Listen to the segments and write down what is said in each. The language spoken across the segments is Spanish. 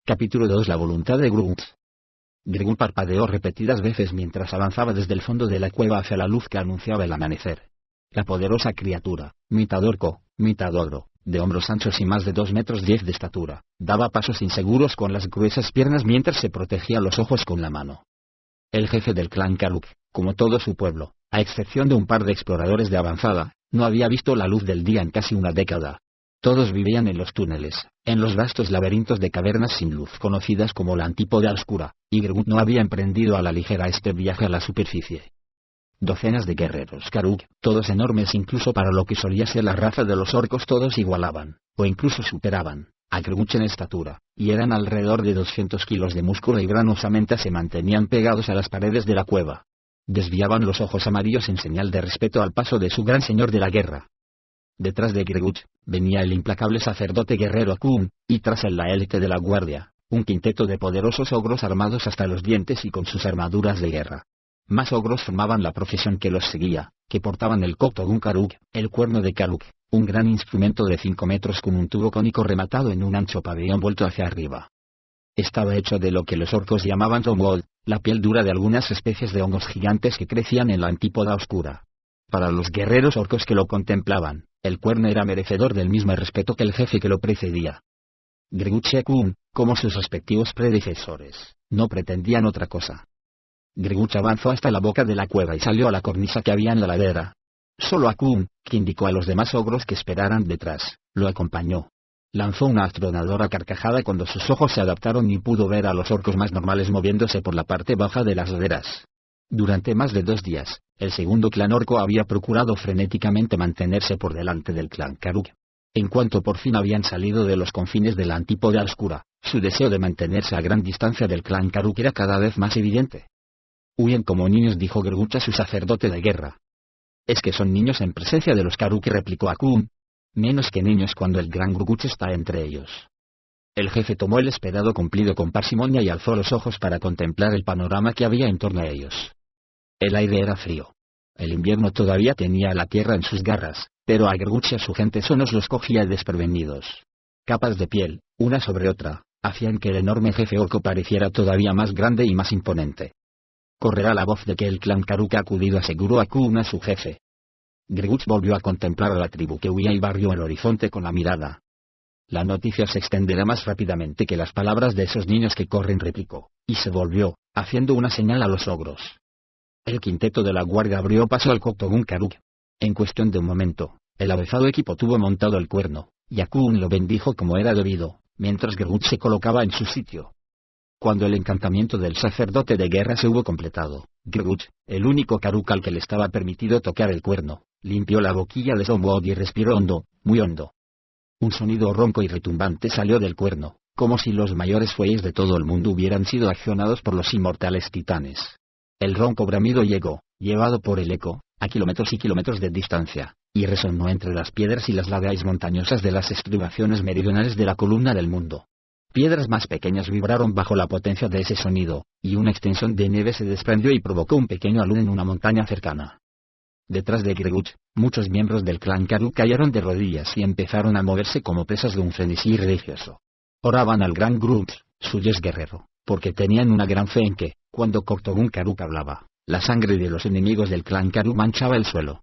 Capítulo 2. La voluntad de Grunt. Grunt parpadeó repetidas veces mientras avanzaba desde el fondo de la cueva hacia la luz que anunciaba el amanecer. La poderosa criatura, mitad orco, mitad ogro, de hombros anchos y más de 2 metros 10 de estatura, daba pasos inseguros con las gruesas piernas mientras se protegía los ojos con la mano. El jefe del clan Karuk, como todo su pueblo, a excepción de un par de exploradores de avanzada, no había visto la luz del día en casi una década. Todos vivían en los túneles, en los vastos laberintos de cavernas sin luz conocidas como la Antípoda Oscura, y Grunt no había emprendido a la ligera este viaje a la superficie. Docenas de guerreros Karuk, todos enormes incluso para lo que solía ser la raza de los orcos, todos igualaban, o incluso superaban, a Grunt en estatura, y eran alrededor de 200 kilos de músculo y granosamente se mantenían pegados a las paredes de la cueva. Desviaban los ojos amarillos en señal de respeto al paso de su gran señor de la guerra. Detrás de Grunt venía el implacable sacerdote guerrero Akun, y tras él la élite de la guardia, un quinteto de poderosos ogros armados hasta los dientes y con sus armaduras de guerra. Más ogros formaban la procesión que los seguía, que portaban el Koktogun Karuk, el cuerno de Karuk, un gran instrumento de 5 metros con un tubo cónico rematado en un ancho pabellón vuelto hacia arriba. Estaba hecho de lo que los orcos llamaban Tomwood, la piel dura de algunas especies de hongos gigantes que crecían en la Antípoda Oscura. Para los guerreros orcos que lo contemplaban, el cuerno era merecedor del mismo respeto que el jefe que lo precedía. Grunt y Akun, como sus respectivos predecesores, no pretendían otra cosa. Grunt avanzó hasta la boca de la cueva y salió a la cornisa que había en la ladera. Solo Akun, que indicó a los demás ogros que esperaran detrás, lo acompañó. Lanzó una atronadora carcajada cuando sus ojos se adaptaron y pudo ver a los orcos más normales moviéndose por la parte baja de las laderas. Durante más de 2 días, el segundo clan orco había procurado frenéticamente mantenerse por delante del clan Karuk. En cuanto por fin habían salido de los confines de la Antípoda Oscura, su deseo de mantenerse a gran distancia del clan Karuk era cada vez más evidente. «Huyen como niños», dijo Grunt a su sacerdote de guerra. «Es que son niños en presencia de los Karuk», replicó Akun. «Menos que niños cuando el gran Grunt está entre ellos». El jefe tomó el esperado cumplido con parsimonia y alzó los ojos para contemplar el panorama que había en torno a ellos. El aire era frío. El invierno todavía tenía la tierra en sus garras, pero a Grunt y a su gente sonos los cogía desprevenidos. Capas de piel, una sobre otra, hacían que el enorme jefe orco pareciera todavía más grande y más imponente. «Correrá la voz de que el clan Karuk ha acudido», aseguró Akun a su jefe. Grunt volvió a contemplar a la tribu que huía y barrió el horizonte con la mirada. «La noticia se extenderá más rápidamente que las palabras de esos niños que corren», replicó, y se volvió, haciendo una señal a los ogros. El quinteto de la guardia abrió paso al Koktogun Karuk. En cuestión de un momento, el avezado equipo tuvo montado el cuerno, y Akun lo bendijo como era debido, mientras Grunt se colocaba en su sitio. Cuando el encantamiento del sacerdote de guerra se hubo completado, Grunt, el único Karuk al que le estaba permitido tocar el cuerno, limpió la boquilla de Tomwood y respiró hondo, muy hondo. Un sonido ronco y retumbante salió del cuerno, como si los mayores fuelles de todo el mundo hubieran sido accionados por los inmortales titanes. El ronco bramido llegó, llevado por el eco, a kilómetros y kilómetros de distancia, y resonó entre las piedras y las laderas montañosas de las estribaciones meridionales de la columna del mundo. Piedras más pequeñas vibraron bajo la potencia de ese sonido, y una extensión de nieve se desprendió y provocó un pequeño alud en una montaña cercana. Detrás de Grunt, muchos miembros del clan Karuk cayeron de rodillas y empezaron a moverse como presas de un frenesí religioso. Oraban al gran Grunt, su dios guerrero, porque tenían una gran fe en que, cuando Koktogun Karuk hablaba, la sangre de los enemigos del clan Karuk manchaba el suelo.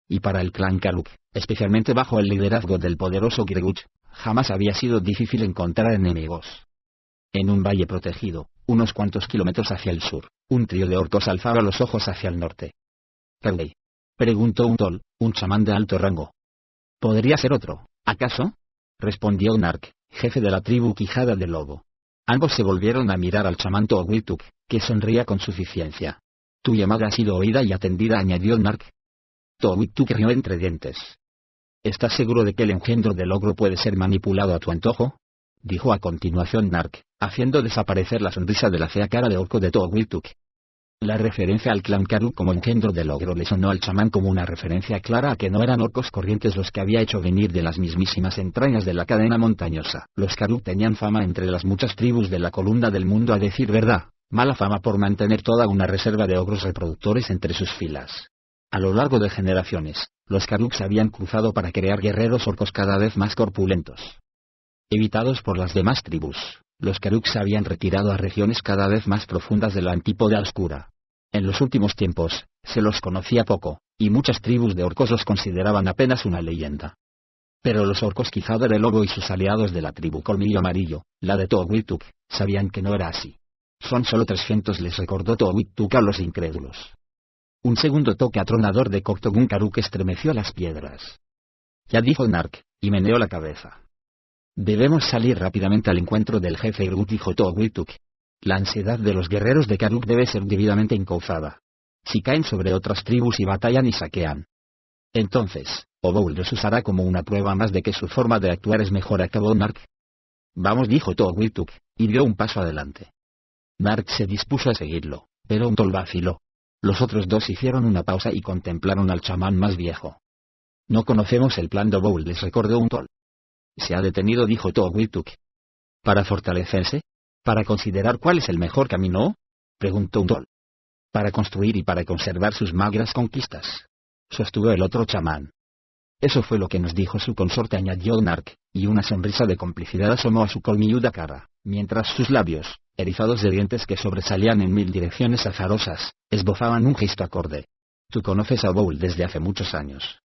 Y para el clan Karuk, especialmente bajo el liderazgo del poderoso Grunt, jamás había sido difícil encontrar enemigos. En un valle protegido, unos cuantos kilómetros hacia el sur, un trío de orcos alzaba los ojos hacia el norte. «¿Perley?», preguntó un tol, un chamán de alto rango. «¿Podría ser otro, acaso?», respondió Nark, jefe de la tribu Quijada de Lobo. Ambos se volvieron a mirar al chamán Towituk, que sonría con suficiencia. «Tu llamada ha sido oída y atendida», añadió Nark. Towituk rió entre dientes. «¿Estás seguro de que el engendro del ogro puede ser manipulado a tu antojo?», dijo a continuación Nark, haciendo desaparecer la sonrisa de la fea cara de orco de Towituk. La referencia al clan Karuk como engendro del ogro le sonó al chamán como una referencia clara a que no eran orcos corrientes los que había hecho venir de las mismísimas entrañas de la cadena montañosa. Los Karuk tenían fama entre las muchas tribus de la columna del mundo, a decir verdad, mala fama por mantener toda una reserva de ogros reproductores entre sus filas. A lo largo de generaciones, los Karuk se habían cruzado para crear guerreros orcos cada vez más corpulentos. Evitados por las demás tribus, Los Karuk se habían retirado a regiones cada vez más profundas de la Antípoda Oscura. En los últimos tiempos, se los conocía poco, y muchas tribus de orcos los consideraban apenas una leyenda. Pero los orcos Quizadar el Lobo y sus aliados de la tribu Colmillo Amarillo, la de Towittuk, sabían que no era así. Son solo 300, les recordó Towittuk a los incrédulos. Un segundo toque atronador de Coctogun Karuk estremeció las piedras. Ya dijo Nark, y meneó la cabeza. Debemos salir rápidamente al encuentro del jefe Grut, dijo Towittuk. La ansiedad de los guerreros de Karuk debe ser debidamente encauzada. Si caen sobre otras tribus y batallan y saquean, entonces, Oboul los usará como una prueba más de que su forma de actuar es mejor, acabó Nark. Vamos, dijo Towittuk, y dio un paso adelante. Nark se dispuso a seguirlo, pero Untol vaciló. Los otros dos hicieron una pausa y contemplaron al chamán más viejo. No conocemos el plan de Oboul, les recordó Untol. Se ha detenido, dijo Towittuk. ¿Para fortalecerse? ¿Para considerar cuál es el mejor camino? Preguntó Untol. Para construir y para conservar sus magras conquistas, sostuvo el otro chamán. Eso fue lo que nos dijo su consorte, añadió Nark, y una sonrisa de complicidad asomó a su colmilluda cara, mientras sus labios, erizados de dientes que sobresalían en 1000 direcciones azarosas, esbozaban un gesto acorde. Tú conoces a Oboul desde hace muchos años.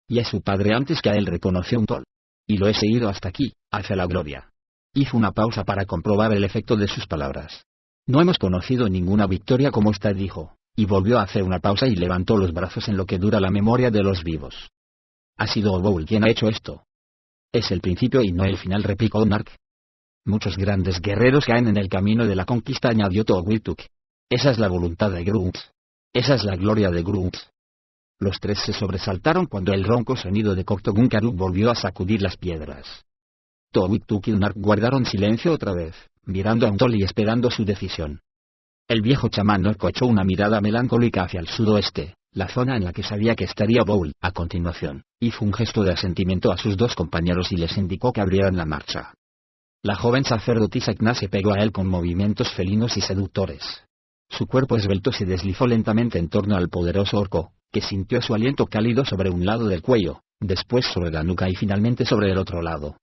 Y a su padre antes que a él, reconoció Untol. Y lo he seguido hasta aquí, hacia la gloria. Hizo una pausa para comprobar el efecto de sus palabras. No hemos conocido ninguna victoria como esta, dijo, y volvió a hacer una pausa y levantó los brazos en lo que dura la memoria de los vivos. Ha sido Oboul quien ha hecho esto. Es el principio y no el final, replicó Nark. Muchos grandes guerreros caen en el camino de la conquista, añadió Towittuk. Esa es la voluntad de Grunts. Esa es la gloria de Grunts. Los tres se sobresaltaron cuando el ronco sonido de Coctogun Karuk volvió a sacudir las piedras. Towittuk y Nark guardaron silencio otra vez, mirando a Untol y esperando su decisión. El viejo chamán orco echó una mirada melancólica hacia el sudoeste, la zona en la que sabía que estaría Oboul. A continuación, hizo un gesto de asentimiento a sus dos compañeros y les indicó que abrieran la marcha. La joven sacerdotisa Kna se pegó a él con movimientos felinos y seductores. Su cuerpo esbelto se deslizó lentamente en torno al poderoso orco, que sintió su aliento cálido sobre un lado del cuello, después sobre la nuca y finalmente sobre el otro lado.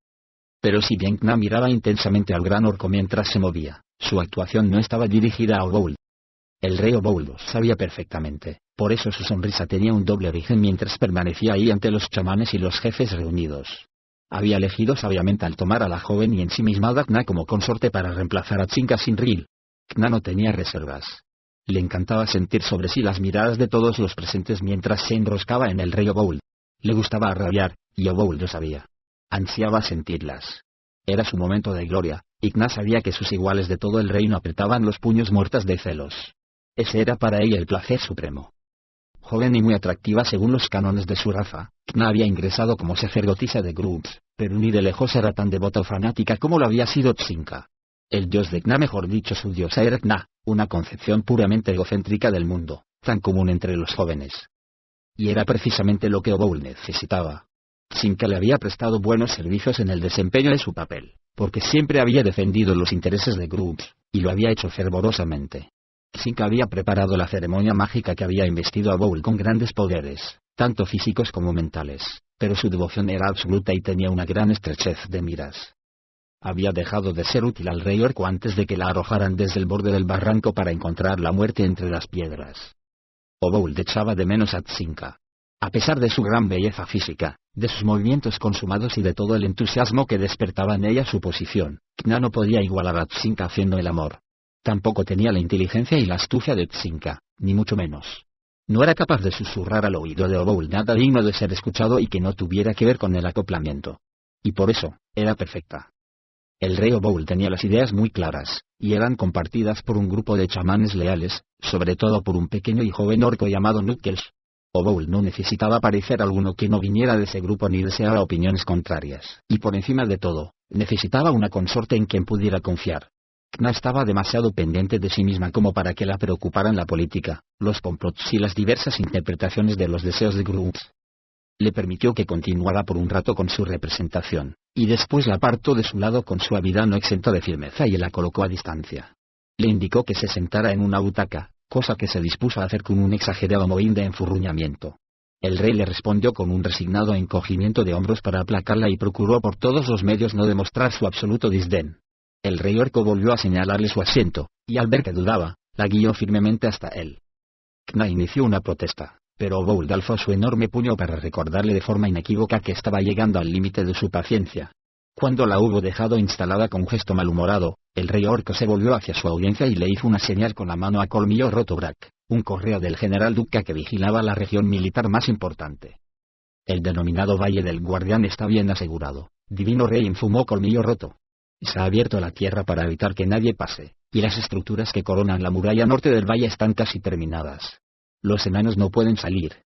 Pero si bien Kna miraba intensamente al gran orco mientras se movía, su actuación no estaba dirigida a Oboul. El rey Oboul lo sabía perfectamente, por eso su sonrisa tenía un doble origen mientras permanecía ahí ante los chamanes y los jefes reunidos. Había elegido sabiamente al tomar a la joven y ensimismada Kna como consorte para reemplazar a Tzinca Sinril. Kna no tenía reservas. Le encantaba sentir sobre sí las miradas de todos los presentes mientras se enroscaba en el rey Oboul. Le gustaba rabiar, y Oboul lo sabía. Ansiaba sentirlas. Era su momento de gloria, y Kna sabía que sus iguales de todo el reino apretaban los puños muertas de celos. Ese era para ella el placer supremo. Joven y muy atractiva según los cánones de su raza, Kna había ingresado como sacerdotisa de Grunts, pero ni de lejos era tan devota o fanática como lo había sido Tzinca. El dios de Kna, mejor dicho su diosa, era Kna, una concepción puramente egocéntrica del mundo, tan común entre los jóvenes. Y era precisamente lo que Oboul necesitaba. Tzinca le había prestado buenos servicios en el desempeño de su papel, porque siempre había defendido los intereses de Grunts, y lo había hecho fervorosamente. Tzinca había preparado la ceremonia mágica que había investido a Oboul con grandes poderes, tanto físicos como mentales, pero su devoción era absoluta y tenía una gran estrechez de miras. Había dejado de ser útil al rey orco antes de que la arrojaran desde el borde del barranco para encontrar la muerte entre las piedras. Oboul echaba de menos a Tzinca. A pesar de su gran belleza física, de sus movimientos consumados y de todo el entusiasmo que despertaba en ella su posición, Kna no podía igualar a Tzinca haciendo el amor. Tampoco tenía la inteligencia y la astucia de Tzinca, ni mucho menos. No era capaz de susurrar al oído de Oboul nada digno de ser escuchado y que no tuviera que ver con el acoplamiento. Y por eso, era perfecta. El rey Oboul tenía las ideas muy claras, y eran compartidas por un grupo de chamanes leales, sobre todo por un pequeño y joven orco llamado Knuckles. Oboul no necesitaba parecer alguno que no viniera de ese grupo ni deseara opiniones contrarias, y por encima de todo, necesitaba una consorte en quien pudiera confiar. Kna estaba demasiado pendiente de sí misma como para que la preocuparan la política, los complots y las diversas interpretaciones de los deseos de Grunts. Le permitió que continuara por un rato con su representación, y después la apartó de su lado con suavidad no exenta de firmeza y la colocó a distancia. Le indicó que se sentara en una butaca, cosa que se dispuso a hacer con un exagerado mohín de enfurruñamiento. El rey le respondió con un resignado encogimiento de hombros para aplacarla y procuró por todos los medios no demostrar su absoluto desdén. El rey orco volvió a señalarle su asiento, y al ver que dudaba, la guió firmemente hasta él. Kna inició una protesta, pero Bould alzó su enorme puño para recordarle de forma inequívoca que estaba llegando al límite de su paciencia. Cuando la hubo dejado instalada con gesto malhumorado, el rey orco se volvió hacia su audiencia y le hizo una señal con la mano a Colmillo Roto Brack, un correo del general Duca que vigilaba la región militar más importante. El denominado Valle del Guardián está bien asegurado, divino rey, infumó Colmillo Roto. Se ha abierto la tierra para evitar que nadie pase, y las estructuras que coronan la muralla norte del valle están casi terminadas. Los enanos no pueden salir.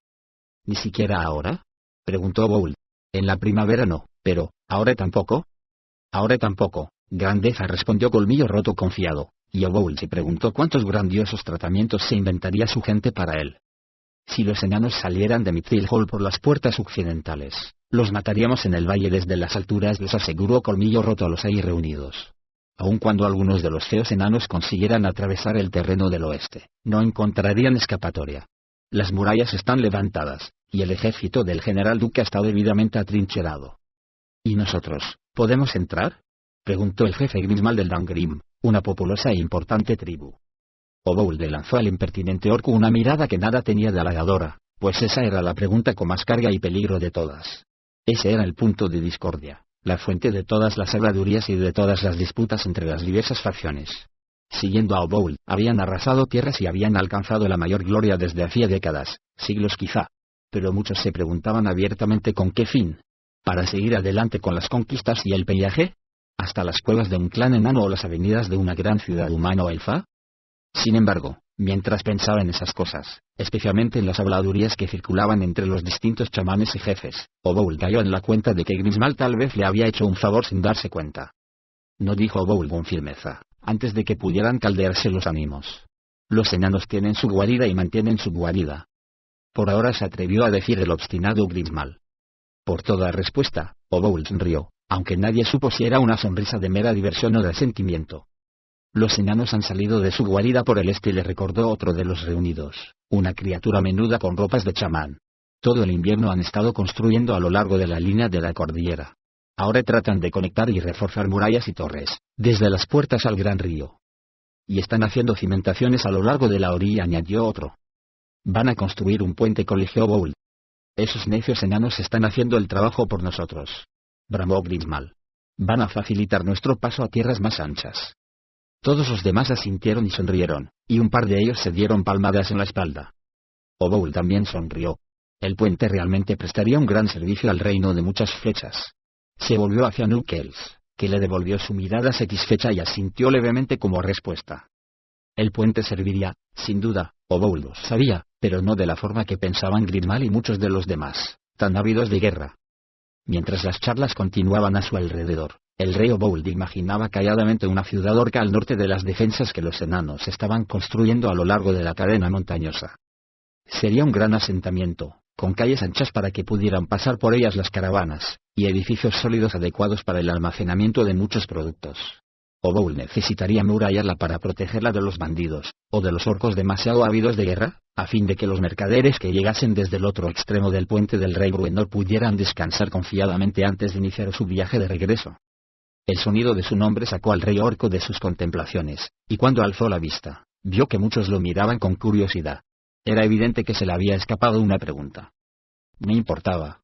¿Ni siquiera ahora?, preguntó Bould. En la primavera no, pero, ¿ahora tampoco? Ahora tampoco, grandeza, respondió Colmillo Roto confiado, y Bould se preguntó cuántos grandiosos tratamientos se inventaría su gente para él. Si los enanos salieran de Mithril Hall por las puertas occidentales, los mataríamos en el valle desde las alturas, les aseguró Colmillo Roto a los ahí reunidos. Aun cuando algunos de los feos enanos consiguieran atravesar el terreno del oeste, no encontrarían escapatoria. Las murallas están levantadas, y el ejército del general Duque está debidamente atrincherado. ¿Y nosotros, podemos entrar?, preguntó el jefe Grismal del Dangrim, una populosa e importante tribu. Bould le lanzó al impertinente orco una mirada que nada tenía de halagadora, pues esa era la pregunta con más carga y peligro de todas. Ese era el punto de discordia, la fuente de todas las habladurías y de todas las disputas entre las diversas facciones. Siguiendo a Bould, habían arrasado tierras y habían alcanzado la mayor gloria desde hacía décadas, siglos quizá. Pero muchos se preguntaban abiertamente con qué fin. ¿Para seguir adelante con las conquistas y el pillaje? ¿Hasta las cuevas de un clan enano o las avenidas de una gran ciudad humana o elfa? Sin embargo, mientras pensaba en esas cosas, especialmente en las habladurías que circulaban entre los distintos chamanes y jefes, Bould cayó en la cuenta de que Grismal tal vez le había hecho un favor sin darse cuenta. No, dijo Bould con firmeza, antes de que pudieran caldearse los ánimos. Los enanos tienen su guarida y mantienen su guarida. Por ahora, se atrevió a decir el obstinado Grismal. Por toda respuesta, Bould sonrió, aunque nadie supo si era una sonrisa de mera diversión o de sentimiento. Los enanos han salido de su guarida por el este, le recordó otro de los reunidos, una criatura menuda con ropas de chamán. Todo el invierno han estado construyendo a lo largo de la línea de la cordillera. Ahora tratan de conectar y reforzar murallas y torres, desde las puertas al gran río. Y están haciendo cimentaciones a lo largo de la orilla, añadió otro. Van a construir un puente, coligió Bould. Esos necios enanos están haciendo el trabajo por nosotros, bramó Grismal. Van a facilitar nuestro paso a tierras más anchas. Todos los demás asintieron y sonrieron, y un par de ellos se dieron palmadas en la espalda. Bould también sonrió. El puente realmente prestaría un gran servicio al reino de muchas flechas. Se volvió hacia Nukells, que le devolvió su mirada satisfecha y asintió levemente como respuesta. El puente serviría, sin duda, Bould lo sabía, pero no de la forma que pensaban Grismal y muchos de los demás, tan ávidos de guerra. Mientras las charlas continuaban a su alrededor, el rey Bould imaginaba calladamente una ciudad orca al norte de las defensas que los enanos estaban construyendo a lo largo de la cadena montañosa. Sería un gran asentamiento, con calles anchas para que pudieran pasar por ellas las caravanas, y edificios sólidos adecuados para el almacenamiento de muchos productos. Bould necesitaría murallarla para protegerla de los bandidos, o de los orcos demasiado ávidos de guerra, a fin de que los mercaderes que llegasen desde el otro extremo del puente del rey Bruenor pudieran descansar confiadamente antes de iniciar su viaje de regreso. El sonido de su nombre sacó al rey orco de sus contemplaciones, y cuando alzó la vista, vio que muchos lo miraban con curiosidad. Era evidente que se le había escapado una pregunta. No importaba.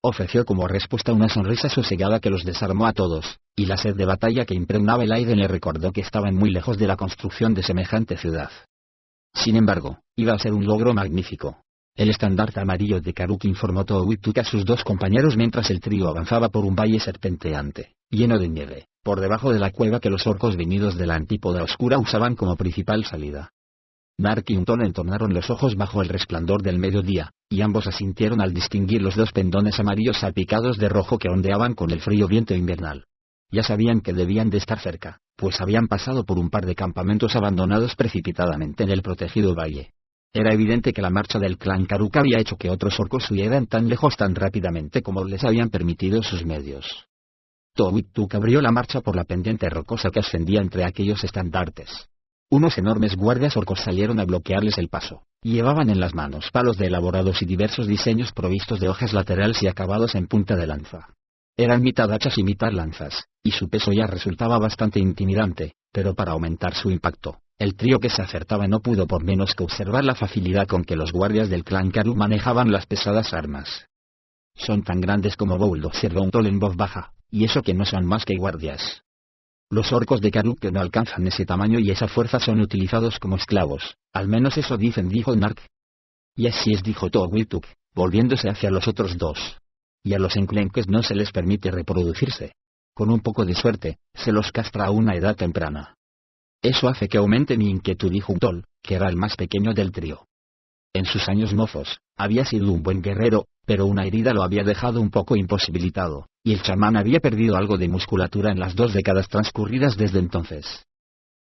Ofreció como respuesta una sonrisa sosegada que los desarmó a todos, y la sed de batalla que impregnaba el aire le recordó que estaban muy lejos de la construcción de semejante ciudad. Sin embargo, iba a ser un logro magnífico. El estandarte amarillo de Karuk, informó Towit a sus dos compañeros mientras el trío avanzaba por un valle serpenteante, lleno de nieve, por debajo de la cueva que los orcos venidos de la antípoda oscura usaban como principal salida. Nark y Unton entornaron los ojos bajo el resplandor del mediodía, y ambos asintieron al distinguir los dos pendones amarillos salpicados de rojo que ondeaban con el frío viento invernal. Ya sabían que debían de estar cerca, pues habían pasado por un par de campamentos abandonados precipitadamente en el protegido valle. Era evidente que la marcha del clan Karuk había hecho que otros orcos huyeran tan lejos tan rápidamente como les habían permitido sus medios. Towit abrió la marcha por la pendiente rocosa que ascendía entre aquellos estandartes. Unos enormes guardias orcos salieron a bloquearles el paso. Llevaban en las manos palos de elaborados y diversos diseños provistos de hojas laterales y acabados en punta de lanza. Eran mitad hachas y mitad lanzas, y su peso ya resultaba bastante intimidante, pero para aumentar su impacto, el trío que se acertaba no pudo por menos que observar la facilidad con que los guardias del clan Karuk manejaban las pesadas armas. Son tan grandes como Bould, observó Untol en voz baja, y eso que no son más que guardias. Los orcos de Karuk que no alcanzan ese tamaño y esa fuerza son utilizados como esclavos, al menos eso dicen, dijo Nark. Y así es, dijo Togwituk, volviéndose hacia los otros dos. Y a los enclenques no se les permite reproducirse. Con un poco de suerte, se los castra a una edad temprana. Eso hace que aumente mi inquietud, dijo Untol, que era el más pequeño del trío. En sus años mozos, había sido un buen guerrero, pero una herida lo había dejado un poco imposibilitado, y el chamán había perdido algo de musculatura en las 2 décadas transcurridas desde entonces.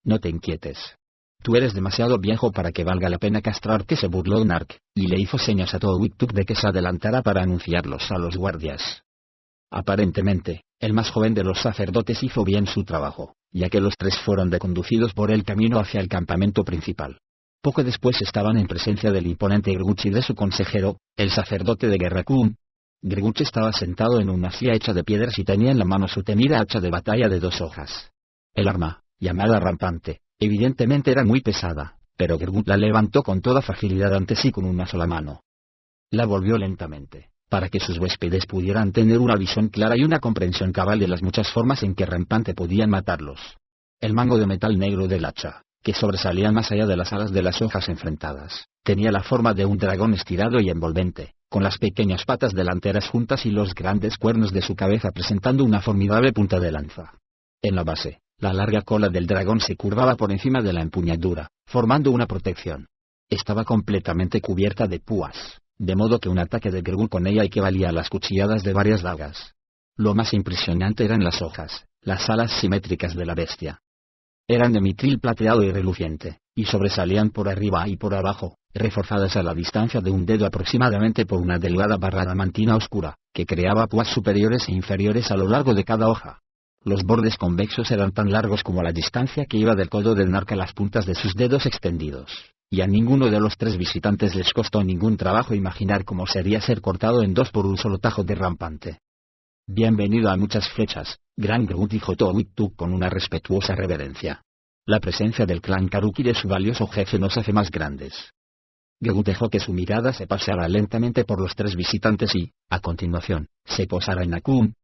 No te inquietes. Tú eres demasiado viejo para que valga la pena castrarte, se burló Nark, y le hizo señas a Togwituk de que se adelantara para anunciarlos a los guardias. Aparentemente, el más joven de los sacerdotes hizo bien su trabajo, ya que los 3 fueron reconducidos por el camino hacia el campamento principal. Poco después estaban en presencia del imponente Grguch y de su consejero, el sacerdote de guerra Kuhn. Grguch estaba sentado en una silla hecha de piedras y tenía en la mano su temida hacha de batalla de 2 hojas. El arma, llamada rampante, evidentemente era muy pesada, pero Grguch la levantó con toda facilidad ante sí con una sola mano. La volvió lentamente, para que sus huéspedes pudieran tener una visión clara y una comprensión cabal de las muchas formas en que rampante podían matarlos. El mango de metal negro del hacha, que sobresalía más allá de las alas de las hojas enfrentadas, tenía la forma de un dragón estirado y envolvente, con las pequeñas patas delanteras juntas y los grandes cuernos de su cabeza presentando una formidable punta de lanza. En la base, la larga cola del dragón se curvaba por encima de la empuñadura, formando una protección. Estaba completamente cubierta de púas, de modo que un ataque de Grguch con ella equivalía a las cuchilladas de varias dagas. Lo más impresionante eran las hojas, las alas simétricas de la bestia. Eran de mitril plateado y reluciente, y sobresalían por arriba y por abajo, reforzadas a la distancia de un dedo aproximadamente por una delgada barra adamantina oscura, que creaba púas superiores e inferiores a lo largo de cada hoja. Los bordes convexos eran tan largos como la distancia que iba del codo del Nark a las puntas de sus dedos extendidos, y a ninguno de los 3 visitantes les costó ningún trabajo imaginar cómo sería ser cortado en 2 por un solo tajo de rampante. Bienvenido a muchas flechas, Gran Grguch, dijo Togwituk con una respetuosa reverencia. La presencia del clan Karuk y de su valioso jefe nos hace más grandes. Grguch dejó que su mirada se paseara lentamente por los 3 visitantes y, a continuación, se posara en Akun.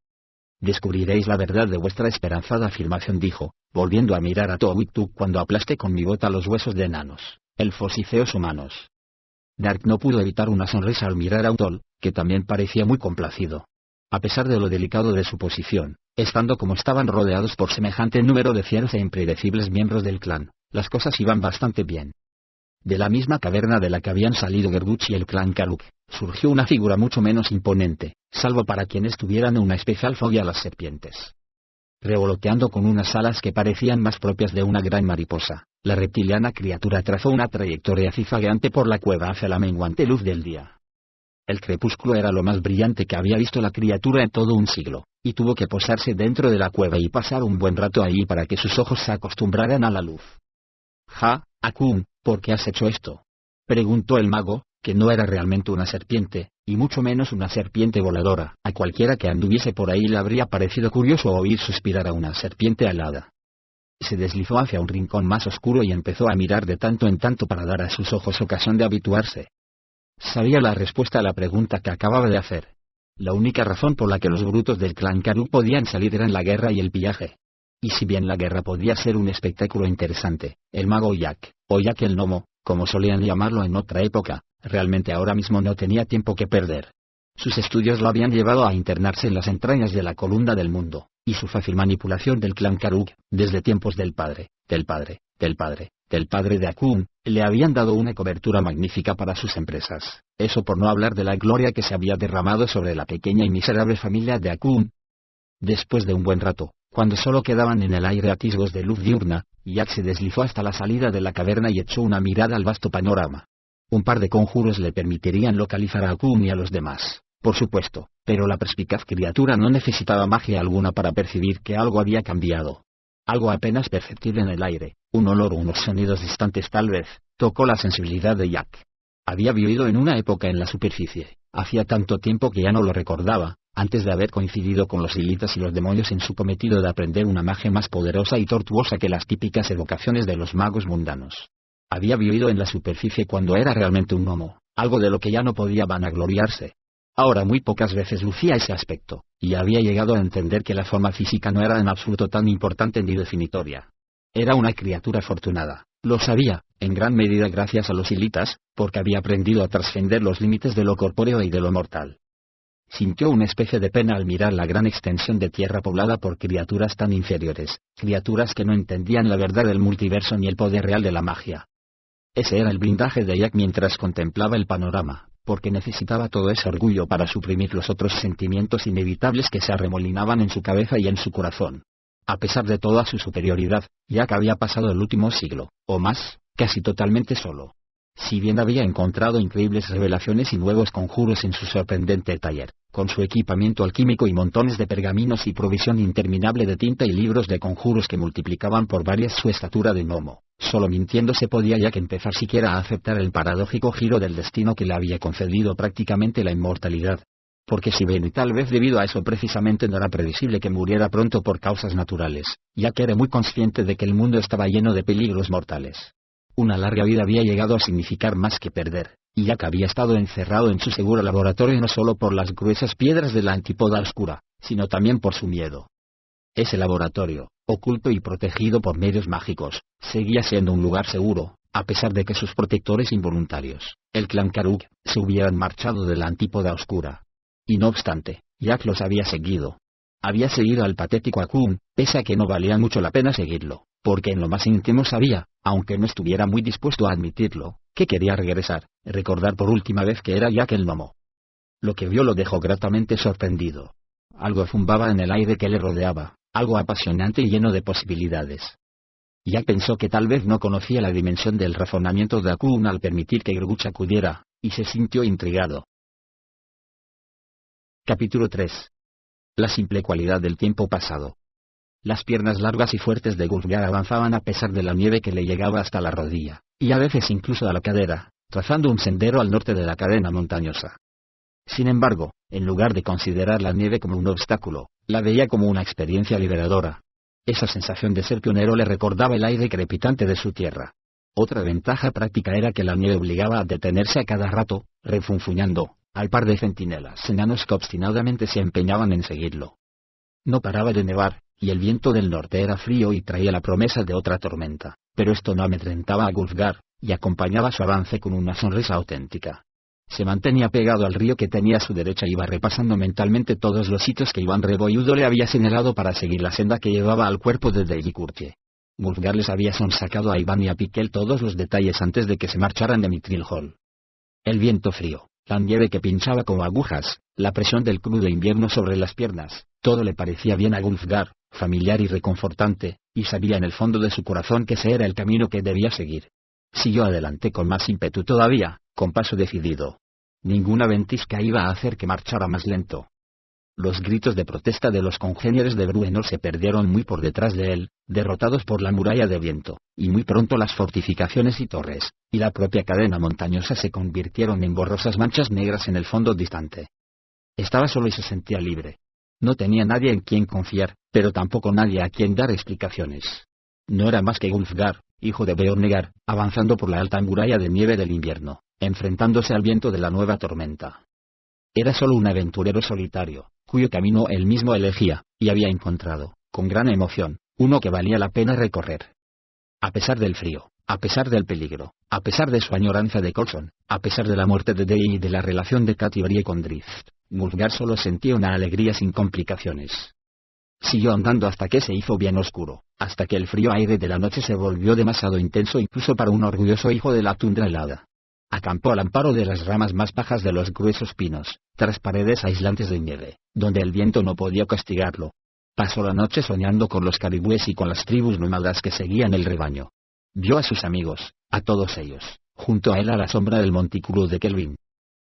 Descubriréis la verdad de vuestra esperanzada afirmación, dijo, volviendo a mirar a Togwituk cuando aplasté con mi bota los huesos de enanos, elfos y feos humanos. Nark no pudo evitar una sonrisa al mirar a Untol, que también parecía muy complacido. A pesar de lo delicado de su posición, estando como estaban rodeados por semejante número de fieros e impredecibles miembros del clan, las cosas iban bastante bien. De la misma caverna de la que habían salido Grguch y el clan Karuk, surgió una figura mucho menos imponente, salvo para quienes tuvieran una especial fobia a las serpientes. Revoloteando con unas alas que parecían más propias de una gran mariposa, la reptiliana criatura trazó una trayectoria zigzagueante por la cueva hacia la menguante luz del día. El crepúsculo era lo más brillante que había visto la criatura en todo un siglo, y tuvo que posarse dentro de la cueva y pasar un buen rato allí para que sus ojos se acostumbraran a la luz. «Ja, Akun, ¿por qué has hecho esto?», preguntó el mago, que no era realmente una serpiente, y mucho menos una serpiente voladora. A cualquiera que anduviese por ahí le habría parecido curioso oír suspirar a una serpiente alada. Se deslizó hacia un rincón más oscuro y empezó a mirar de tanto en tanto para dar a sus ojos ocasión de habituarse. Sabía la respuesta a la pregunta que acababa de hacer. La única razón por la que los brutos del clan Karuk podían salir eran la guerra y el pillaje. Y si bien la guerra podía ser un espectáculo interesante, el mago Yak, o Yak el Gnomo, como solían llamarlo en otra época, realmente ahora mismo no tenía tiempo que perder. Sus estudios lo habían llevado a internarse en las entrañas de la columna del mundo, y su fácil manipulación del clan Karuk, desde tiempos del padre de Akun, le habían dado una cobertura magnífica para sus empresas, eso por no hablar de la gloria que se había derramado sobre la pequeña y miserable familia de Akun. Después de un buen rato, cuando solo quedaban en el aire atisbos de luz diurna, Yak se deslizó hasta la salida de la caverna y echó una mirada al vasto panorama. Un par de conjuros le permitirían localizar a Akun y a los demás, por supuesto, pero la perspicaz criatura no necesitaba magia alguna para percibir que algo había cambiado. Algo apenas perceptible en el aire, un olor o unos sonidos distantes tal vez, tocó la sensibilidad de Yak. Había vivido en una época en la superficie, hacía tanto tiempo que ya no lo recordaba, antes de haber coincidido con los Ilitas y los demonios en su cometido de aprender una magia más poderosa y tortuosa que las típicas evocaciones de los magos mundanos. Había vivido en la superficie cuando era realmente un gnomo, algo de lo que ya no podía vanagloriarse. Ahora muy pocas veces lucía ese aspecto, y había llegado a entender que la forma física no era en absoluto tan importante ni definitoria. Era una criatura afortunada, lo sabía, en gran medida gracias a los Ilitas, porque había aprendido a trascender los límites de lo corpóreo y de lo mortal. Sintió una especie de pena al mirar la gran extensión de tierra poblada por criaturas tan inferiores, criaturas que no entendían la verdad del multiverso ni el poder real de la magia. Ese era el blindaje de Jack mientras contemplaba el panorama, porque necesitaba todo ese orgullo para suprimir los otros sentimientos inevitables que se arremolinaban en su cabeza y en su corazón. A pesar de toda su superioridad, Jack había pasado el último siglo, o más, casi totalmente solo. Si bien había encontrado increíbles revelaciones y nuevos conjuros en su sorprendente taller, con su equipamiento alquímico y montones de pergaminos y provisión interminable de tinta y libros de conjuros que multiplicaban por varias su estatura de gnomo, solo mintiéndose podía Jack empezar siquiera a aceptar el paradójico giro del destino que le había concedido prácticamente la inmortalidad. Porque si bien y tal vez debido a eso precisamente no era previsible que muriera pronto por causas naturales, Jack era muy consciente de que el mundo estaba lleno de peligros mortales. Una larga vida había llegado a significar más que perder, y Jack había estado encerrado en su seguro laboratorio no solo por las gruesas piedras de la antípoda oscura, sino también por su miedo. Ese laboratorio, oculto y protegido por medios mágicos, seguía siendo un lugar seguro, a pesar de que sus protectores involuntarios, el clan Karuk, se hubieran marchado de la antípoda oscura. Y no obstante, Jack los había seguido. Había seguido al patético Akun, pese a que no valía mucho la pena seguirlo, porque en lo más íntimo sabía, aunque no estuviera muy dispuesto a admitirlo, que quería regresar, recordar por última vez que era Jack el gnomo. Lo que vio lo dejó gratamente sorprendido. Algo zumbaba en el aire que le rodeaba, algo apasionante y lleno de posibilidades. Jack pensó que tal vez no conocía la dimensión del razonamiento de Akun al permitir que Gruch acudiera, y se sintió intrigado. Capítulo 3. La simple cualidad del tiempo pasado. Las piernas largas y fuertes de Gulfgar avanzaban a pesar de la nieve que le llegaba hasta la rodilla, y a veces incluso a la cadera, trazando un sendero al norte de la cadena montañosa. Sin embargo, en lugar de considerar la nieve como un obstáculo, la veía como una experiencia liberadora. Esa sensación de ser pionero le recordaba el aire crepitante de su tierra. Otra ventaja práctica era que la nieve obligaba a detenerse a cada rato, refunfuñando, al par de centinelas enanos que obstinadamente se empeñaban en seguirlo. No paraba de nevar, y el viento del norte era frío y traía la promesa de otra tormenta, pero esto no amedrentaba a Gulfgar, y acompañaba su avance con una sonrisa auténtica. Se mantenía pegado al río que tenía a su derecha y iba repasando mentalmente todos los sitios que Iván Rebolludo le había señalado para seguir la senda que llevaba al cuerpo de Davy Curtie. Gulfgar les había sonsacado a Iván y a Piquel todos los detalles antes de que se marcharan de Mithril Hall. El viento frío, la nieve que pinchaba como agujas, la presión del crudo invierno sobre las piernas, todo le parecía bien a Gulfgar, familiar y reconfortante, y sabía en el fondo de su corazón que ese era el camino que debía seguir. Siguió adelante con más ímpetu todavía, con paso decidido. Ninguna ventisca iba a hacer que marchara más lento. Los gritos de protesta de los congéneres de Bruenor se perdieron muy por detrás de él, derrotados por la muralla de viento, y muy pronto las fortificaciones y torres, y la propia cadena montañosa se convirtieron en borrosas manchas negras en el fondo distante. Estaba solo y se sentía libre. No tenía nadie en quien confiar, pero tampoco nadie a quien dar explicaciones. No era más que Gulfgar, hijo de Beornegar, avanzando por la alta muralla de nieve del invierno, enfrentándose al viento de la nueva tormenta. Era solo un aventurero solitario, cuyo camino él mismo elegía, y había encontrado, con gran emoción, uno que valía la pena recorrer. A pesar del frío, a pesar del peligro, a pesar de su añoranza de Coulson, a pesar de la muerte de Dei y de la relación de Catibrie con Drift, Gulfgar solo sentía una alegría sin complicaciones. Siguió andando hasta que se hizo bien oscuro, hasta que el frío aire de la noche se volvió demasiado intenso incluso para un orgulloso hijo de la tundra helada. Acampó al amparo de las ramas más bajas de los gruesos pinos, tras paredes aislantes de nieve, donde el viento no podía castigarlo. Pasó la noche soñando con los caribúes y con las tribus nómadas que seguían el rebaño. Vio a sus amigos, a todos ellos, junto a él a la sombra del montículo de Kelvin.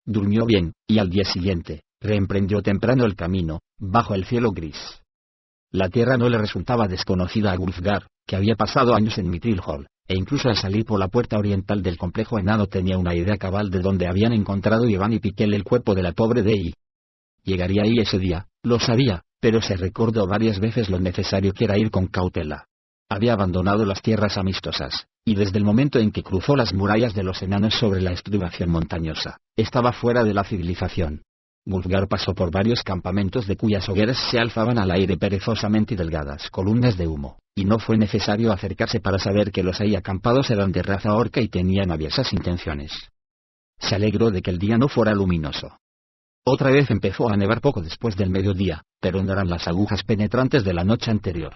Durmió bien, y al día siguiente, reemprendió temprano el camino, bajo el cielo gris. La tierra no le resultaba desconocida a Gulfgar, que había pasado años en Mithril Hall, e incluso al salir por la puerta oriental del complejo enano tenía una idea cabal de dónde habían encontrado Iván y Piquel el cuerpo de la pobre Dei. Llegaría ahí ese día, lo sabía, pero se recordó varias veces lo necesario que era ir con cautela. Había abandonado las tierras amistosas, y desde el momento en que cruzó las murallas de los enanos sobre la estribación montañosa, estaba fuera de la civilización. Wulfgar pasó por varios campamentos de cuyas hogueras se alzaban al aire perezosamente delgadas columnas de humo, y no fue necesario acercarse para saber que los ahí acampados eran de raza orca y tenían aviesas intenciones. Se alegró de que el día no fuera luminoso. Otra vez empezó a nevar poco después del mediodía, pero no eran las agujas penetrantes de la noche anterior.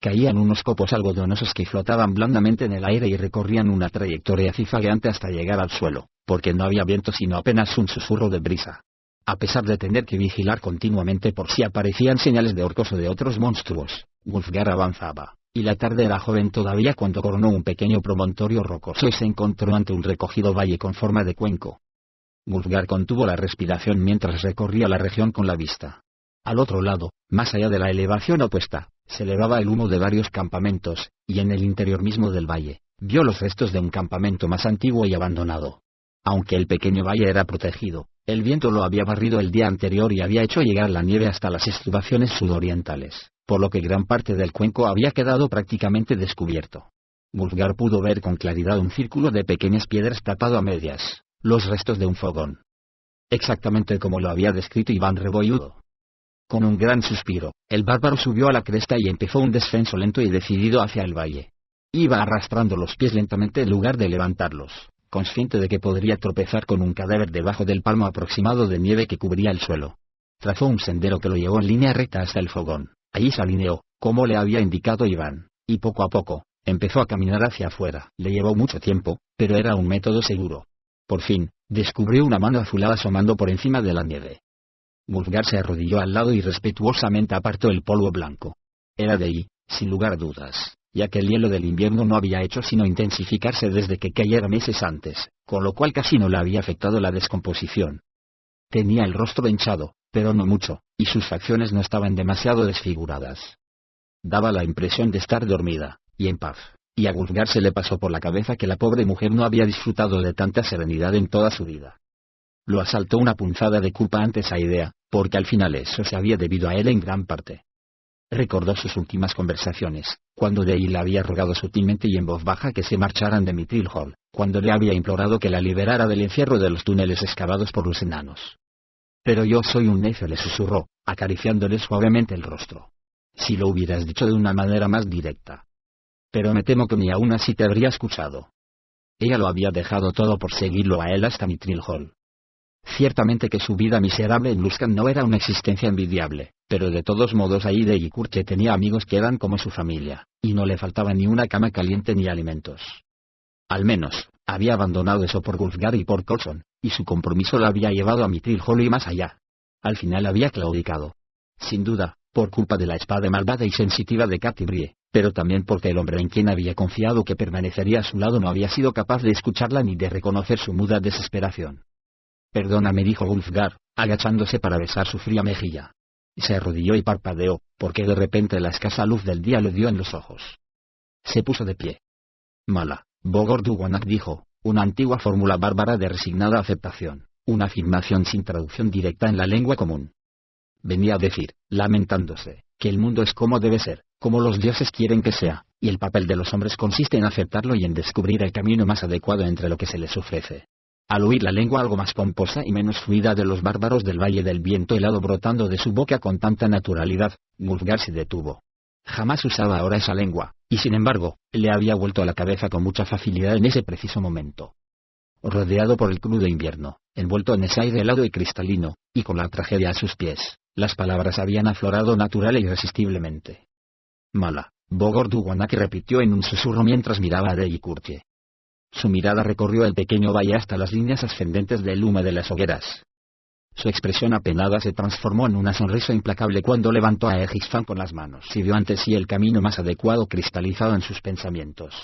Caían unos copos algodonosos que flotaban blandamente en el aire y recorrían una trayectoria cizagueante hasta llegar al suelo, porque no había viento sino apenas un susurro de brisa. A pesar de tener que vigilar continuamente por si aparecían señales de orcos o de otros monstruos, Wulfgar avanzaba, y la tarde era joven todavía cuando coronó un pequeño promontorio rocoso y se encontró ante un recogido valle con forma de cuenco. Wulfgar contuvo la respiración mientras recorría la región con la vista. Al otro lado, más allá de la elevación opuesta, se elevaba el humo de varios campamentos, y en el interior mismo del valle, vio los restos de un campamento más antiguo y abandonado. Aunque el pequeño valle era protegido, el viento lo había barrido el día anterior y había hecho llegar la nieve hasta las estribaciones sudorientales, por lo que gran parte del cuenco había quedado prácticamente descubierto. Wulfgar pudo ver con claridad un círculo de pequeñas piedras tapado a medias, los restos de un fogón. Exactamente como lo había descrito Iván Rebolludo. Con un gran suspiro, el bárbaro subió a la cresta y empezó un descenso lento y decidido hacia el valle. Iba arrastrando los pies lentamente en lugar de levantarlos, consciente de que podría tropezar con un cadáver debajo del palmo aproximado de nieve que cubría el suelo. Trazó un sendero que lo llevó en línea recta hasta el fogón. Allí se alineó, como le había indicado Iván, y poco a poco, empezó a caminar hacia afuera. Le llevó mucho tiempo, pero era un método seguro. Por fin, descubrió una mano azulada asomando por encima de la nieve. Wulfgar se arrodilló al lado y respetuosamente apartó el polvo blanco. Era de ahí, sin lugar a dudas, ya que el hielo del invierno no había hecho sino intensificarse desde que cayera meses antes, con lo cual casi no le había afectado la descomposición. Tenía el rostro hinchado, pero no mucho, y sus facciones no estaban demasiado desfiguradas. Daba la impresión de estar dormida, y en paz, y a Wulfgar se le pasó por la cabeza que la pobre mujer no había disfrutado de tanta serenidad en toda su vida. Lo asaltó una punzada de culpa ante esa idea, porque al final eso se había debido a él en gran parte. Recordó sus últimas conversaciones, cuando de ahí le había rogado sutilmente y en voz baja que se marcharan de Mithril Hall, cuando le había implorado que la liberara del encierro de los túneles excavados por los enanos. Pero yo soy un necio, le susurró, acariciándole suavemente el rostro. Si lo hubieras dicho de una manera más directa. Pero me temo que ni aún así te habría escuchado. Ella lo había dejado todo por seguirlo a él hasta Mithril Hall. Ciertamente que su vida miserable en Luskan no era una existencia envidiable, pero de todos modos ahí de Yikurche tenía amigos que eran como su familia, y no le faltaba ni una cama caliente ni alimentos. Al menos, había abandonado eso por Wulfgar y por Coulson, y su compromiso la había llevado a Mithril Hall y más allá. Al final había claudicado. Sin duda, por culpa de la espada malvada y sensitiva de Catti Brie, pero también porque el hombre en quien había confiado que permanecería a su lado no había sido capaz de escucharla ni de reconocer su muda desesperación. Perdóname, dijo Wulfgar, agachándose para besar su fría mejilla. Se arrodilló y parpadeó, porque de repente la escasa luz del día le dio en los ojos. Se puso de pie. Mala, Bogor Duguanak dijo, una antigua fórmula bárbara de resignada aceptación, una afirmación sin traducción directa en la lengua común. Venía a decir, lamentándose, que el mundo es como debe ser, como los dioses quieren que sea, y el papel de los hombres consiste en aceptarlo y en descubrir el camino más adecuado entre lo que se les ofrece. Al oír la lengua algo más pomposa y menos fluida de los bárbaros del Valle del Viento helado brotando de su boca con tanta naturalidad, Wulfgar se detuvo. Jamás usaba ahora esa lengua, y sin embargo, le había vuelto a la cabeza con mucha facilidad en ese preciso momento. Rodeado por el crudo invierno, envuelto en ese aire helado y cristalino, y con la tragedia a sus pies, las palabras habían aflorado natural e irresistiblemente. Mala, Bogor Duguanak repitió en un susurro mientras miraba a Yikurche. Su mirada recorrió el pequeño valle hasta las líneas ascendentes del humo de las hogueras. Su expresión apenada se transformó en una sonrisa implacable cuando levantó a Egisfan con las manos y vio ante sí el camino más adecuado cristalizado en sus pensamientos.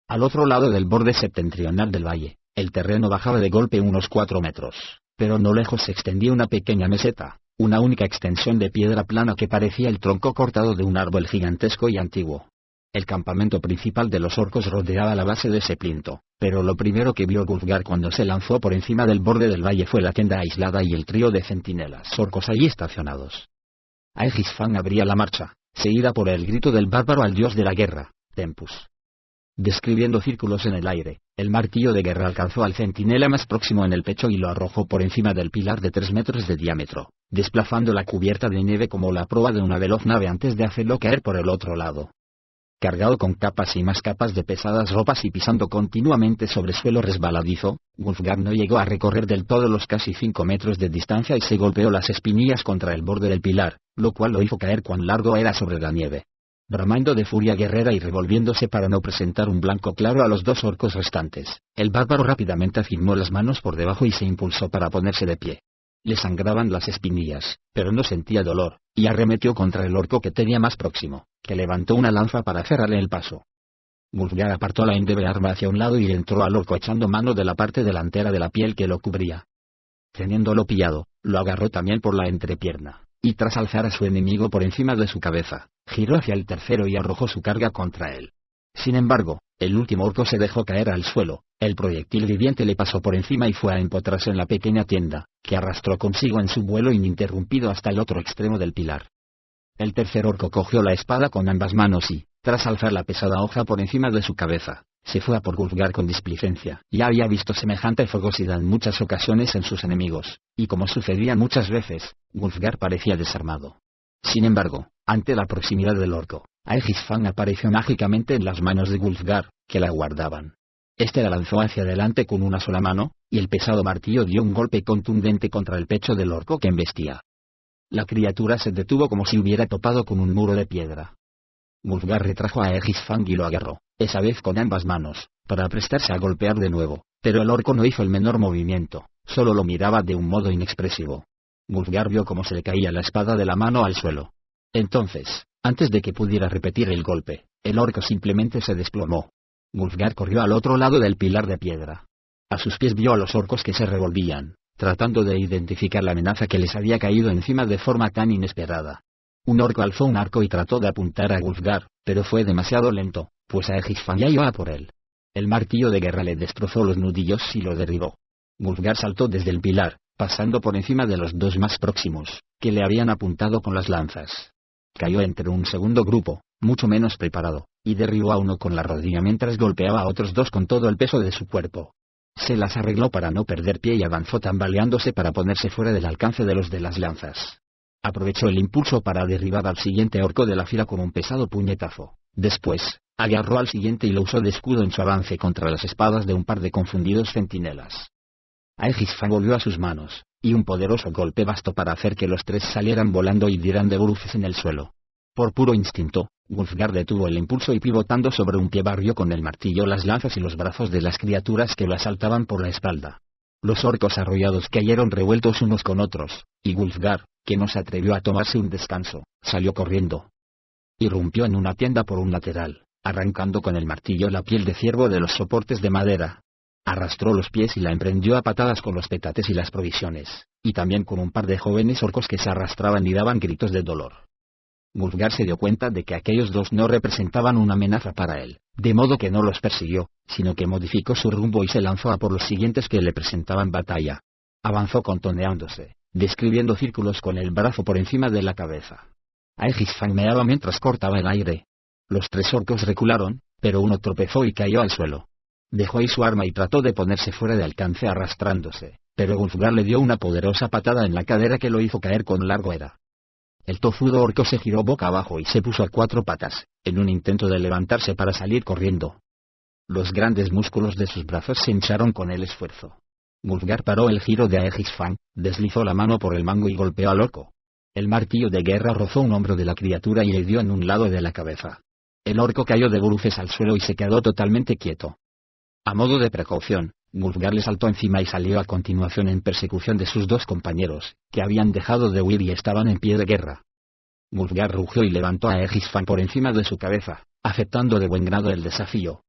Al otro lado del borde septentrional del valle, el terreno bajaba de golpe unos 4 metros, pero no lejos se extendía una pequeña meseta, una única extensión de piedra plana que parecía el tronco cortado de un árbol gigantesco y antiguo. El campamento principal de los orcos rodeaba la base de ese plinto, pero lo primero que vio Wulfgar cuando se lanzó por encima del borde del valle fue la tienda aislada y el trío de centinelas orcos allí estacionados. Aegis Fang abría la marcha, seguida por el grito del bárbaro al dios de la guerra, Tempus. Describiendo círculos en el aire, el martillo de guerra alcanzó al centinela más próximo en el pecho y lo arrojó por encima del pilar de 3 metros de diámetro, desplazando la cubierta de nieve como la proa de una veloz nave antes de hacerlo caer por el otro lado. Cargado con capas y más capas de pesadas ropas y pisando continuamente sobre suelo resbaladizo, Wulfgar no llegó a recorrer del todo los casi 5 metros de distancia y se golpeó las espinillas contra el borde del pilar, lo cual lo hizo caer cuán largo era sobre la nieve. Bramando de furia guerrera y revolviéndose para no presentar un blanco claro a los 2 orcos restantes, el bárbaro rápidamente afirmó las manos por debajo y se impulsó para ponerse de pie. Le sangraban las espinillas, pero no sentía dolor, y arremetió contra el orco que tenía más próximo, que levantó una lanza para cerrarle el paso. Wulfgar apartó la endeble arma hacia un lado y entró al orco echando mano de la parte delantera de la piel que lo cubría. Teniéndolo pillado, lo agarró también por la entrepierna, y tras alzar a su enemigo por encima de su cabeza, giró hacia el tercero y arrojó su carga contra él. Sin embargo, el último orco se dejó caer al suelo, el proyectil viviente le pasó por encima y fue a empotrarse en la pequeña tienda, que arrastró consigo en su vuelo ininterrumpido hasta el otro extremo del pilar. El tercer orco cogió la espada con ambas manos y, tras alzar la pesada hoja por encima de su cabeza, se fue a por Wulfgar con displicencia. Ya había visto semejante fogosidad en muchas ocasiones en sus enemigos, y como sucedía muchas veces, Wulfgar parecía desarmado. Sin embargo, ante la proximidad del orco, Aegis Fang apareció mágicamente en las manos de Wulfgar, que la guardaban. Este la lanzó hacia adelante con una sola mano, y el pesado martillo dio un golpe contundente contra el pecho del orco que embestía. La criatura se detuvo como si hubiera topado con un muro de piedra. Wulfgar retrajo a Aegis Fang y lo agarró, esa vez con ambas manos, para prestarse a golpear de nuevo, pero el orco no hizo el menor movimiento, solo lo miraba de un modo inexpresivo. Wulfgar vio cómo se le caía la espada de la mano al suelo. Entonces, antes de que pudiera repetir el golpe, el orco simplemente se desplomó. Wulfgar corrió al otro lado del pilar de piedra. A sus pies vio a los orcos que se revolvían, tratando de identificar la amenaza que les había caído encima de forma tan inesperada. Un orco alzó un arco y trató de apuntar a Wulfgar, pero fue demasiado lento, pues Aegis Fang ya iba a por él. El martillo de guerra le destrozó los nudillos y lo derribó. Wulfgar saltó desde el pilar, pasando por encima de los 2 más próximos, que le habían apuntado con las lanzas. Cayó entre un segundo grupo, mucho menos preparado, y derribó a uno con la rodilla mientras golpeaba a otros 2 con todo el peso de su cuerpo. Se las arregló para no perder pie y avanzó tambaleándose para ponerse fuera del alcance de los de las lanzas. Aprovechó el impulso para derribar al siguiente orco de la fila con un pesado puñetazo. Después, agarró al siguiente y lo usó de escudo en su avance contra las espadas de un par de confundidos centinelas. Aegis Fang volvió a sus manos, y un poderoso golpe bastó para hacer que los 3 salieran volando y dieran de bruces en el suelo. Por puro instinto, Wulfgar detuvo el impulso y pivotando sobre un pie barrió con el martillo las lanzas y los brazos de las criaturas que lo asaltaban por la espalda. Los orcos arrollados cayeron revueltos unos con otros, y Wulfgar, que no se atrevió a tomarse un descanso, salió corriendo. Irrumpió en una tienda por un lateral, arrancando con el martillo la piel de ciervo de los soportes de madera. Arrastró los pies y la emprendió a patadas con los petates y las provisiones, y también con un par de jóvenes orcos que se arrastraban y daban gritos de dolor. Wulfgar se dio cuenta de que aquellos 2 no representaban una amenaza para él, de modo que no los persiguió, sino que modificó su rumbo y se lanzó a por los siguientes que le presentaban batalla. Avanzó contoneándose, describiendo círculos con el brazo por encima de la cabeza. Aegis Fang meaba mientras cortaba el aire. Los 3 orcos recularon, pero uno tropezó y cayó al suelo. Dejó ahí su arma y trató de ponerse fuera de alcance arrastrándose, pero Wulfgar le dio una poderosa patada en la cadera que lo hizo caer con largo era. El tozudo orco se giró boca abajo y se puso a 4 patas, en un intento de levantarse para salir corriendo. Los grandes músculos de sus brazos se hincharon con el esfuerzo. Wulfgar paró el giro de Aegis Fang, deslizó la mano por el mango y golpeó al orco. El martillo de guerra rozó un hombro de la criatura y le dio en un lado de la cabeza. El orco cayó de bruces al suelo y se quedó totalmente quieto. A modo de precaución, Wulfgar le saltó encima y salió a continuación en persecución de sus 2 compañeros, que habían dejado de huir y estaban en pie de guerra. Wulfgar rugió y levantó a Aegis Fang por encima de su cabeza, aceptando de buen grado el desafío.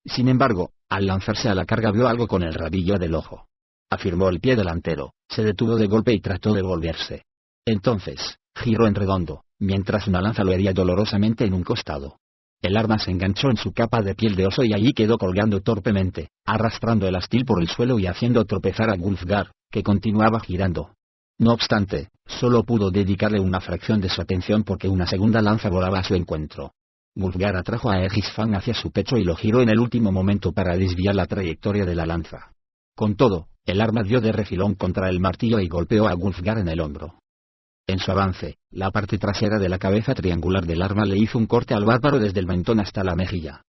Sin embargo, al lanzarse a la carga vio algo con el rabillo del ojo. Afirmó el pie delantero, se detuvo de golpe y trató de volverse. Entonces, giró en redondo, mientras una lanza lo hería dolorosamente en un costado. El arma se enganchó en su capa de piel de oso y allí quedó colgando torpemente, arrastrando el astil por el suelo y haciendo tropezar a Wulfgar, que continuaba girando. No obstante, solo pudo dedicarle una fracción de su atención porque una segunda lanza volaba a su encuentro. Wulfgar atrajo a Egisfang hacia su pecho y lo giró en el último momento para desviar la trayectoria de la lanza. Con todo, el arma dio de refilón contra el martillo y golpeó a Wulfgar en el hombro. En su avance, la parte trasera de la cabeza triangular del arma le hizo un corte al bárbaro desde el mentón hasta la mejilla.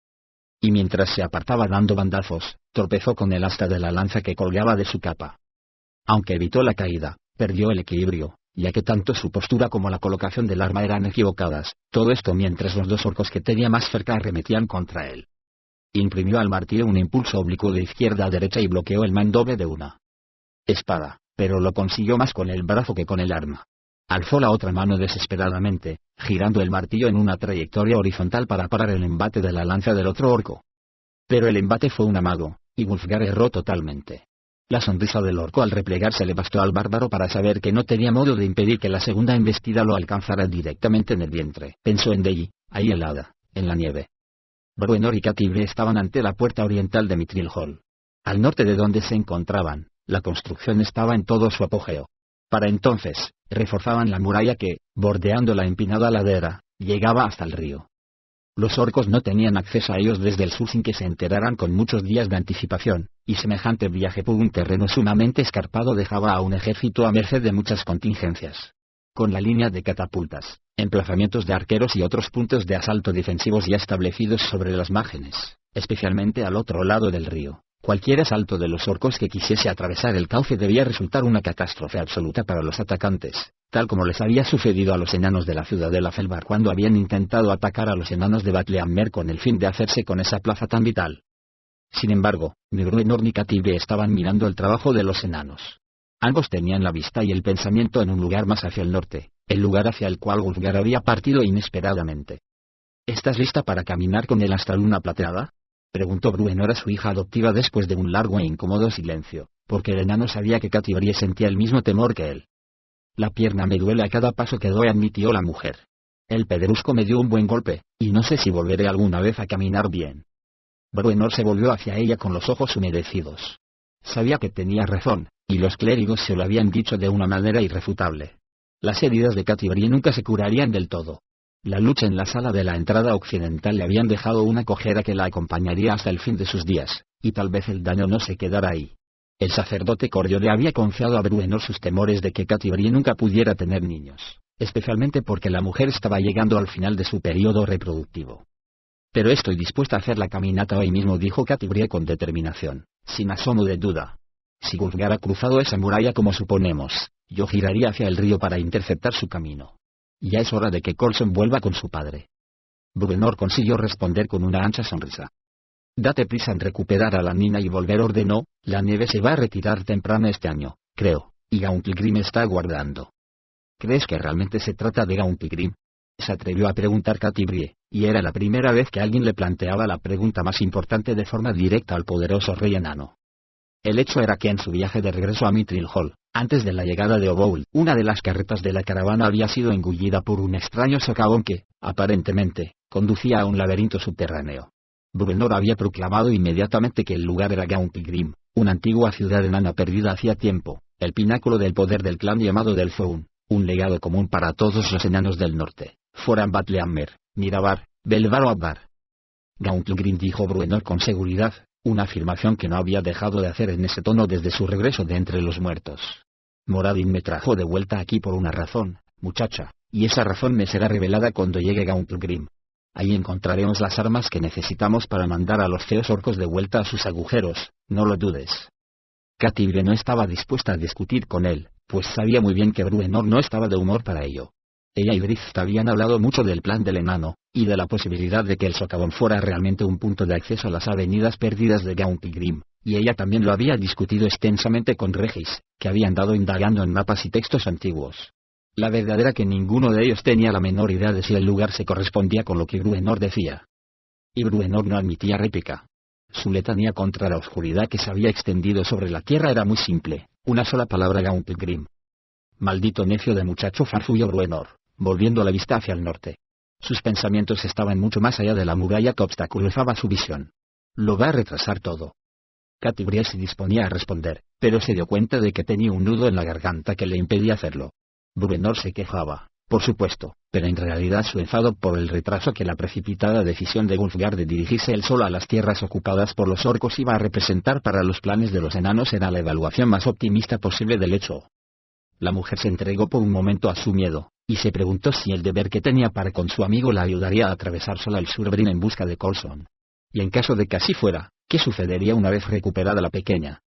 Y mientras se apartaba dando bandazos, tropezó con el asta de la lanza que colgaba de su capa. Aunque evitó la caída, perdió el equilibrio, ya que tanto su postura como la colocación del arma eran equivocadas, todo esto mientras los dos orcos que tenía más cerca arremetían contra él. Imprimió al martillo un impulso oblicuo de izquierda a derecha y bloqueó el mandoble de una espada, pero lo consiguió más con el brazo que con el arma. Alzó la otra mano desesperadamente, girando el martillo en una trayectoria horizontal para parar el embate de la lanza del otro orco. Pero el embate fue un amago, y Wulfgar erró totalmente. La sonrisa del orco al replegarse le bastó al bárbaro para saber que no tenía modo de impedir que la segunda embestida lo alcanzara directamente en el vientre. Pensó en Deji, ahí helada, en la nieve. Bruenor y Catibre estaban ante la puerta oriental de Mithril Hall. Al norte de donde se encontraban, la construcción estaba en todo su apogeo. Para entonces, reforzaban la muralla que, bordeando la empinada ladera, llegaba hasta el río. Los orcos no tenían acceso a ellos desde el sur sin que se enteraran con muchos días de anticipación, y semejante viaje por un terreno sumamente escarpado dejaba a un ejército a merced de muchas contingencias. Con la línea de catapultas, emplazamientos de arqueros y otros puntos de asalto defensivos ya establecidos sobre las márgenes, especialmente al otro lado del río, cualquier asalto de los orcos que quisiese atravesar el cauce debía resultar una catástrofe absoluta para los atacantes, tal como les había sucedido a los enanos de la ciudadela Felvar cuando habían intentado atacar a los enanos de Batlehammer con el fin de hacerse con esa plaza tan vital. Sin embargo, ni Bruenor ni Catibre estaban mirando el trabajo de los enanos. Ambos tenían la vista y el pensamiento en un lugar más hacia el norte, el lugar hacia el cual Wulfgar había partido inesperadamente. ¿Estás lista para caminar con él hasta Luna Plateada?, preguntó Bruenor a su hija adoptiva después de un largo e incómodo silencio, porque el enano sabía que Catibre sentía el mismo temor que él. La pierna me duele a cada paso que doy, admitió la mujer. El pedrusco me dio un buen golpe, y no sé si volveré alguna vez a caminar bien. Bruenor se volvió hacia ella con los ojos humedecidos. Sabía que tenía razón, y los clérigos se lo habían dicho de una manera irrefutable. Las heridas de Catibre nunca se curarían del todo. La lucha en la sala de la entrada occidental le habían dejado una cojera que la acompañaría hasta el fin de sus días, y tal vez el daño no se quedara ahí. El sacerdote Cordio le había confiado a Bruenor sus temores de que Catibre nunca pudiera tener niños, especialmente porque la mujer estaba llegando al final de su periodo reproductivo. Pero estoy dispuesta a hacer la caminata hoy mismo, dijo Catibre con determinación, sin asomo de duda. Si Wulfgar ha cruzado esa muralla como suponemos, yo giraría hacia el río para interceptar su camino. Ya es hora de que Coulson vuelva con su padre. Bruenor consiguió responder con una ancha sonrisa. Date prisa en recuperar a la niña y volver, ordenó. La nieve se va a retirar temprano este año, creo, y Gauntlegrim está aguardando. ¿Crees que realmente se trata de Gauntlegrim?, se atrevió a preguntar Catibre, y era la primera vez que alguien le planteaba la pregunta más importante de forma directa al poderoso rey enano. El hecho era que en su viaje de regreso a Mithril Hall, antes de la llegada de Oboul, una de las carretas de la caravana había sido engullida por un extraño socavón que, aparentemente, conducía a un laberinto subterráneo. Bruenor había proclamado inmediatamente que el lugar era Gauntlegrim, una antigua ciudad enana perdida hacía tiempo, el pináculo del poder del clan llamado Delphone, un legado común para todos los enanos del norte, Foran Batlehammer, Mirabar, Belvar o Abbar. Gauntlegrim, dijo Bruenor con seguridad, una afirmación que no había dejado de hacer en ese tono desde su regreso de entre los muertos. Moradin me trajo de vuelta aquí por una razón, muchacha, y esa razón me será revelada cuando llegue Gauntlegrim. Ahí encontraremos las armas que necesitamos para mandar a los feos orcos de vuelta a sus agujeros, no lo dudes. Catibre no estaba dispuesta a discutir con él, pues sabía muy bien que Bruenor no estaba de humor para ello. Ella y Drizzt habían hablado mucho del plan del enano, y de la posibilidad de que el socavón fuera realmente un punto de acceso a las avenidas perdidas de Gauntlegrim, y ella también lo había discutido extensamente con Regis, que había andado indagando en mapas y textos antiguos. La verdad era que ninguno de ellos tenía la menor idea de si el lugar se correspondía con lo que Bruenor decía. Y Bruenor no admitía réplica. Su letanía contra la oscuridad que se había extendido sobre la tierra era muy simple, una sola palabra: Gauntlegrim. Maldito necio de muchacho, farfulló Bruenor, volviendo la vista hacia el norte. Sus pensamientos estaban mucho más allá de la muralla que obstaculizaba su visión. Lo va a retrasar todo. Katy Brie se disponía a responder, pero se dio cuenta de que tenía un nudo en la garganta que le impedía hacerlo. Bruenor se quejaba, por supuesto, pero en realidad su enfado por el retraso que la precipitada decisión de Wulfgar de dirigirse él solo a las tierras ocupadas por los orcos iba a representar para los planes de los enanos era la evaluación más optimista posible del hecho. La mujer se entregó por un momento a su miedo, y se preguntó si el deber que tenía para con su amigo la ayudaría a atravesar sola el Surbrin en busca de Coulson. Y en caso de que así fuera, ¿qué sucedería una vez recuperada la pequeña?